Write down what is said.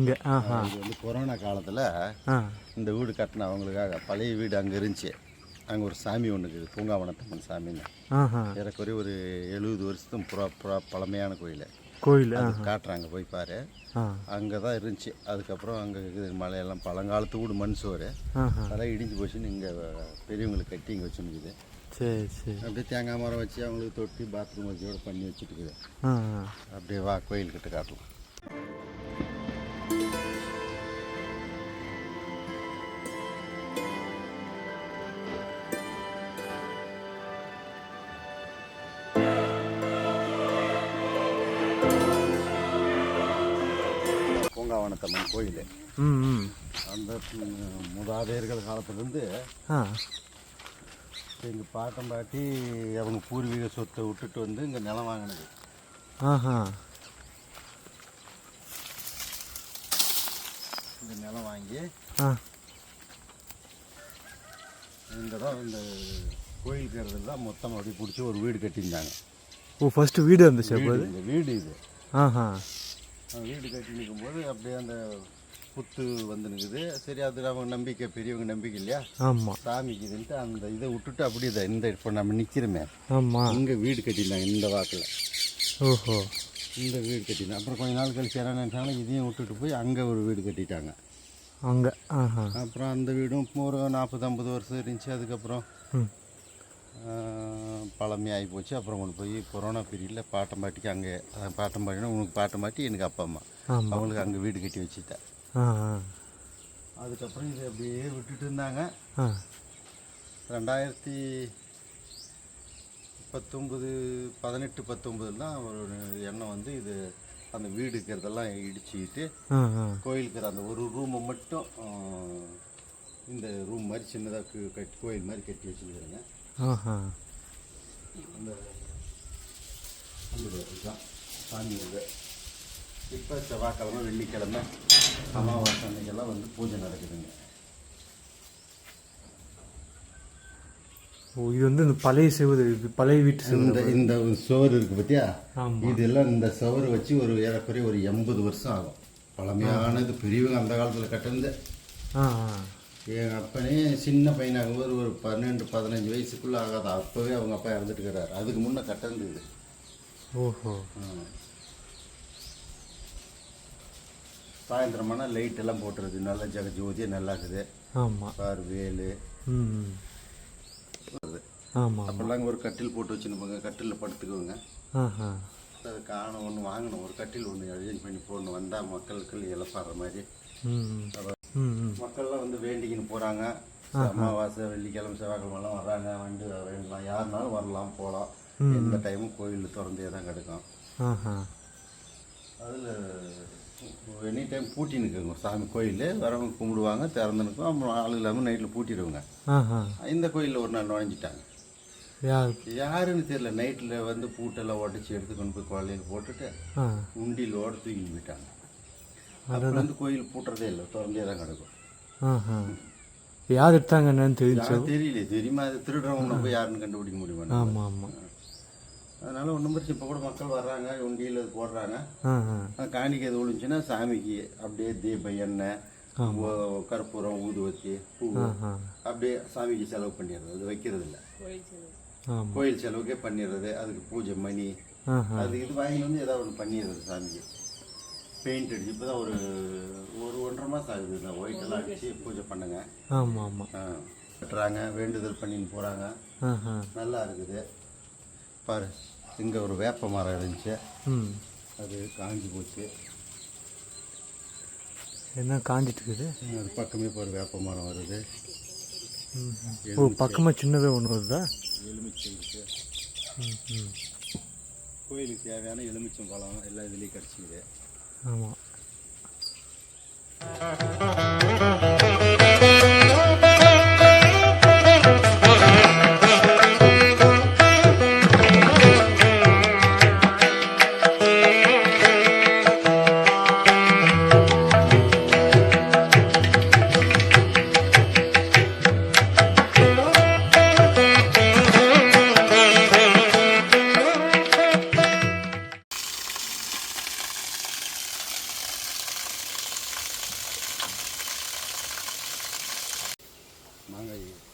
இங்கே இது வந்து கொரோனா காலத்தில் இந்த வீடு கட்டின அவங்களுக்காக பழைய வீடு அங்கே இருந்துச்சு. அங்கே ஒரு சாமி ஒன்று இருக்குது, பூங்காவனத்தம்மன் சாமின்னு. ஏறக்குறைய ஒரு 70 வருஷத்துக்கு பழமையான கோயில் அது காட்டுறாங்க, போய் பாரு. அங்கே தான் இருந்துச்சு. அதுக்கப்புறம் அங்கே இருக்குது மலையெல்லாம் பழங்காலத்து வீடு, மண் சோறு, அதெல்லாம் இடிஞ்சு போச்சுன்னு இங்கே பெரியவங்களுக்கு கட்டி இங்கே வச்சுருக்குது. சரி சரி. அப்படியே தேங்காய் மரம் வச்சு அவங்களுக்கு தொட்டி பாத்ரூம் வச்சோடு பண்ணி வச்சுட்டுக்குது. அப்படியே வா கோயில்கிட்ட காட்டலாம். பூங்காவனத்தம்மன் கோயில் அந்த மூதாதையர்கள் காலத்துலேருந்து எங்கள் பாட்டம் பாட்டி அவங்க பூர்வீக சொத்தை விட்டுட்டு வந்து இங்கே நிலம் வாங்கினது. இந்த நிலம் வாங்கி இங்கே தான் இந்த கோயிலுக்கு தான் மொத்தம் அப்படி பிடிச்சி ஒரு வீடு கட்டியிருந்தாங்க. ஓ, ஃபஸ்ட்டு வீடு இருந்துச்சு. இந்த வீடு இது வீடு கட்டி நிற்கும்போது அப்படியே அந்த புத்து வந்து நிற்குது. சரி, அது அவங்க நம்பிக்கை, பெரியவங்க நம்பிக்கை இல்லையா? ஆமாம், சாமிக்கு இதுன்ட்டு அந்த இதை விட்டுட்டு அப்படியே தான் இந்த இப்போ நம்ம நிற்கிறோமே, ஆமாம், இங்கே வீடு கட்டியிருந்தாங்க இந்த வாக்கில். ஓஹோ, இந்த வீடு கட்டியிருந்தாங்க. அப்புறம் கொஞ்ச நாள் கழிச்சு என்ன நினச்சாலும் இதையும் விட்டுட்டு போய் அங்கே ஒரு வீடு கட்டிட்டாங்க அங்கே. அப்புறம் அந்த வீடும் ஒரு 40-50 வருஷம் இருந்துச்சு. அதுக்கப்புறம் பழமையாகி போச்சு. அப்புறம் கொண்டு போய் கொரோனா பீரியடில் பாட்டம்பாட்டிக்கு அங்கே, பாட்டம்பாட்டினா உனக்கு பாட்டம்பாட்டி எனக்கு அப்பா அம்மா, அவங்களுக்கு அங்கே வீடு கட்டி வச்சுட்டேன். அதுக்கப்புறம் இதை அப்படியே விட்டுட்டு இருந்தாங்க. 2018-19 தான் ஒரு எண்ணம் வந்து இது அந்த வீடு இருக்கிறதெல்லாம் இடிச்சுக்கிட்டு கோயிலுக்கு அந்த ஒரு ரூமை மட்டும் இந்த ரூம் மாதிரி சின்னதாக கட்டி கோயில் மாதிரி கட்டி வச்சுருக்குறேங்க. அந்த இதுதான் சாமி இது. இப்போ செவ்வாய்க்கிழமை, வெள்ளிக்கிழமை, அமாவாசை அன்னைக்கெல்லாம் வந்து பூஜை நடக்குதுங்க. ஓ, இது வந்து இந்த பழைய செவரு, பழைய வீட்டு இந்த சுவர் இருக்குது பார்த்தியா? இதெல்லாம் இந்த சுவர் வச்சு ஒரு ஏறக்குறைய ஒரு 80 வருஷம் ஆகும். பழமையானது, பெரியவங்க அந்த காலத்தில் கட்டிருந்து. எங்கள் அப்பனே சின்ன பையனாகும்போது ஒரு 12-15 வயசுக்குள்ளே ஆகாது, அப்போவே அவங்க அப்பா இறந்துட்டுக்கிறாரு. அதுக்கு முன்னே கட்டிருந்தது. ஓஹோ. சாயந்தரமான லைட் எல்லாம் போட்டுறது, நல்லா ஜெகஜோதியாக நல்லா இருக்குது. ஆமாம், பார் வேலு. ஆமாம், அப்போல்லாம் ஒரு கட்டில் போட்டு வச்சுருப்பாங்க, கட்டிலில் படுத்துக்குவோங்க. அது காணும் ஒன்று வாங்கணும், ஒரு கட்டில் ஒன்று அரேஞ்ச் பண்ணி போடணும். வந்தால் மக்களுக்கு இழப்பாடுற மாதிரி. மக்கள்லாம் வந்து வேண்டிக்கின்னு போகிறாங்க. அமாவாசை, வெள்ளிக்கிழமை, செவ்வாய்க்கிழமெல்லாம் வர்றாங்க. வந்து வேண்டலாம், யாருனாலும் வரலாம், போகலாம். எந்த டைமும் கோயில் திறந்தே தான் கிடக்கும். அதில் எனி டைம் பூட்டி நிற்குங்க சாமி கோயில். வரவங்க கும்பிடுவாங்க, திறந்துனுக்கும். அப்புறம் ஆள் இல்லாமல் நைட்டில் பூட்டிடுவாங்க. இந்த கோயிலில் ஒரு நாள் நுழைஞ்சிட்டாங்க. யாருன்னு தெரியல. நைட்டில் வந்து பூட்டெல்லாம் உடச்சி எடுத்து கொண்டு போய் குழந்தையில் போட்டுட்டு உண்டியிலோடு தூக்கிட்டு போயிட்டாங்க. அப்புறம் வந்து கோயில் பூட்டுறதே இல்லை, திறந்தே தான் கிடக்கும். யார் எடுத்தாங்கன்னு தெரியல. தெரியுமா? அது திருடுறவங்க போய் யாருன்னு கண்டுபிடிக்க முடியுமா? ஆமாம் ஆமாம். அதனால ஒன்றும் பிரச்சனை. இப்போ கூட மக்கள் வர்றாங்க, உண்டியில் அது போடுறாங்க. காணிக்கை அது ஒழிஞ்சுன்னா சாமிக்கு அப்படியே தீபம், எண்ணெய், கற்பூரம், ஊதுவத்தி, பூ அப்படியே சாமிக்கு செலவு பண்ணிடுறது. அது வைக்கிறது இல்லை, கோயில் செலவுக்கே பண்ணிடுறது. அதுக்கு பூஜை மணி அது இது வாங்கி வந்து ஏதாவது ஒன்று பண்ணிடுறது சாமிக்கு. பெயிண்ட் அடிச்சு இப்போ தான் ஒரு 1.5 மாதம் ஆகுது. இந்த ஒயிட்டெல்லாம் அடித்து பூஜை பண்ணுங்க. ஆமாம் ஆமாம். கட்டுறாங்க, வேண்டுதல் பண்ணின்னு போகிறாங்க. நல்லா இருக்குது. பாரு, இங்கே ஒரு வேப்ப மரம் இருந்துச்சு, அது காஞ்சி போச்சு. என்ன காஞ்சிட்டு இருக்குது? அது பக்கமே இப்போ ஒரு வேப்ப மரம் வருது. ஓ, பக்கமாக சின்னதாக ஒன்று வருதா? எலுமிச்சை இருக்குது. கோயிலுக்கு தேவையான எலுமிச்சம் பழம் எல்லாம் இதுலேயும் கிடச்சிக்குது. ஆமாம். மாங்காய்